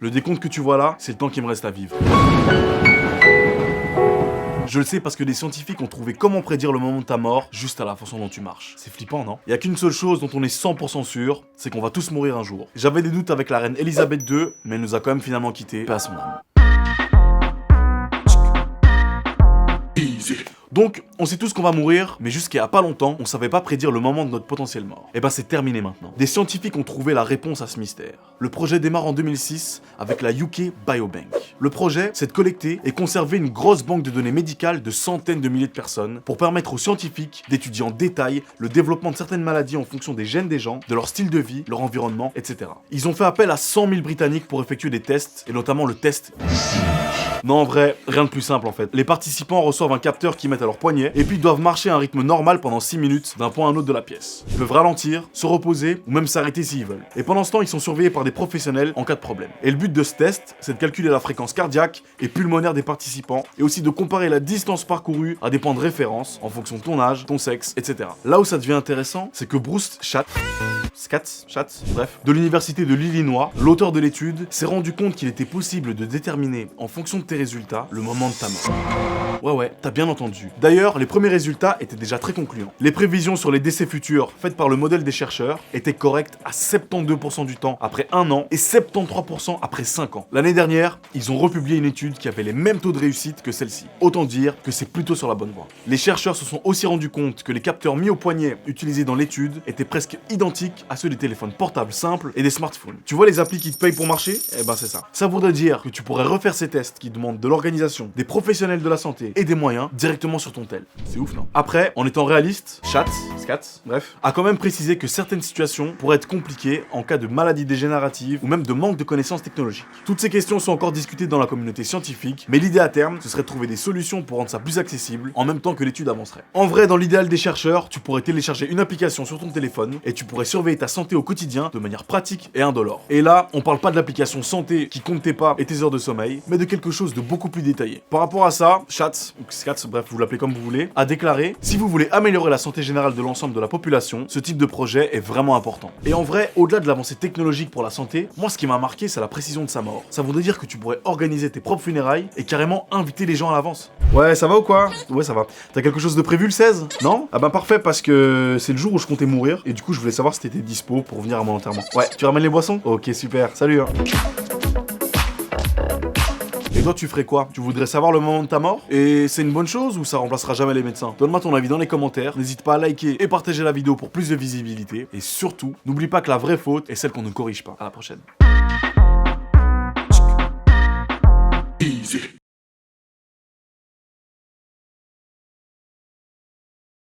Le décompte que tu vois là, c'est le temps qui me reste à vivre. Je le sais parce que des scientifiques ont trouvé comment prédire le moment de ta mort juste à la façon dont tu marches. C'est flippant, non? Y a qu'une seule chose dont on est 100% sûr, c'est qu'on va tous mourir un jour. J'avais des doutes avec la reine Elisabeth II, mais elle nous a quand même finalement quittés, paix à son âme. Donc, on sait tous qu'on va mourir, mais jusqu'à il y a pas longtemps, on savait pas prédire le moment de notre potentielle mort. Et ben c'est terminé maintenant. Des scientifiques ont trouvé la réponse à ce mystère. Le projet démarre en 2006 avec la UK Biobank. Le projet, c'est de collecter et conserver une grosse banque de données médicales de centaines de milliers de personnes pour permettre aux scientifiques d'étudier en détail le développement de certaines maladies en fonction des gènes des gens, de leur style de vie, leur environnement, etc. Ils ont fait appel à 100 000 Britanniques pour effectuer des tests, et notamment le test... Non, en vrai, rien de plus simple en fait. Les participants reçoivent un capteur qu'ils mettent à leur poignet et puis ils doivent marcher à un rythme normal pendant 6 minutes d'un point à un autre de la pièce. Ils peuvent ralentir, se reposer ou même s'arrêter s'ils veulent. Et pendant ce temps, ils sont surveillés par des professionnels en cas de problème. Et le but de ce test, c'est de calculer la fréquence cardiaque et pulmonaire des participants et aussi de comparer la distance parcourue à des points de référence en fonction de ton âge, ton sexe, etc. Là où ça devient intéressant, c'est que Bruce Schatz, bref, de l'université de l'Illinois, l'auteur de l'étude, s'est rendu compte qu'il était possible de déterminer, en fonction de tes résultats, le moment de ta mort. Ouais, t'as bien entendu. D'ailleurs, les premiers résultats étaient déjà très concluants. Les prévisions sur les décès futurs faites par le modèle des chercheurs étaient correctes à 72% du temps après 1 an et 73% après 5 ans. L'année dernière, ils ont republié une étude qui avait les mêmes taux de réussite que celle-ci. Autant dire que c'est plutôt sur la bonne voie. Les chercheurs se sont aussi rendus compte que les capteurs mis au poignet utilisés dans l'étude étaient presque identiques à ceux des téléphones portables simples et des smartphones. Tu vois les applis qui te payent pour marcher? Eh ben c'est ça. Ça voudrait dire que tu pourrais refaire ces tests qui demandent de l'organisation, des professionnels de la santé et des moyens directement sur ton tel. C'est ouf, non? Après, en étant réaliste, bref, a quand même précisé que certaines situations pourraient être compliquées en cas de maladie dégénérative ou même de manque de connaissances technologiques. Toutes ces questions sont encore discutées dans la communauté scientifique, mais l'idée à terme, ce serait de trouver des solutions pour rendre ça plus accessible en même temps que l'étude avancerait. En vrai, dans l'idéal des chercheurs, tu pourrais télécharger une application sur ton téléphone et tu pourrais surveiller ta santé au quotidien de manière pratique et indolore. Et là, on parle pas de l'application santé qui compte tes pas et tes heures de sommeil, mais de quelque chose de beaucoup plus détaillé. Par rapport à ça, Schatz, bref, vous l'appelez comme vous voulez, a déclaré: si vous voulez améliorer la santé générale de l'ensemble de la population, ce type de projet est vraiment important. Et en vrai, au-delà de l'avancée technologique pour la santé, moi ce qui m'a marqué, c'est la précision de sa mort. Ça voudrait dire que tu pourrais organiser tes propres funérailles et carrément inviter les gens à l'avance. Ouais, ça va ou quoi? Ouais, ça va. T'as quelque chose de prévu le 16? Non? Ah bah parfait, parce que c'est le jour où je comptais mourir, et du coup je voulais savoir si t'étais dispo pour venir à mon enterrement. Ouais, tu ramènes les boissons? Ok, super, salut hein. Et toi, tu ferais quoi? Tu voudrais savoir le moment de ta mort? Et c'est une bonne chose ou ça remplacera jamais les médecins? Donne-moi ton avis dans les commentaires, n'hésite pas à liker et partager la vidéo pour plus de visibilité. Et surtout, n'oublie pas que la vraie faute est celle qu'on ne corrige pas. À la prochaine. Easy.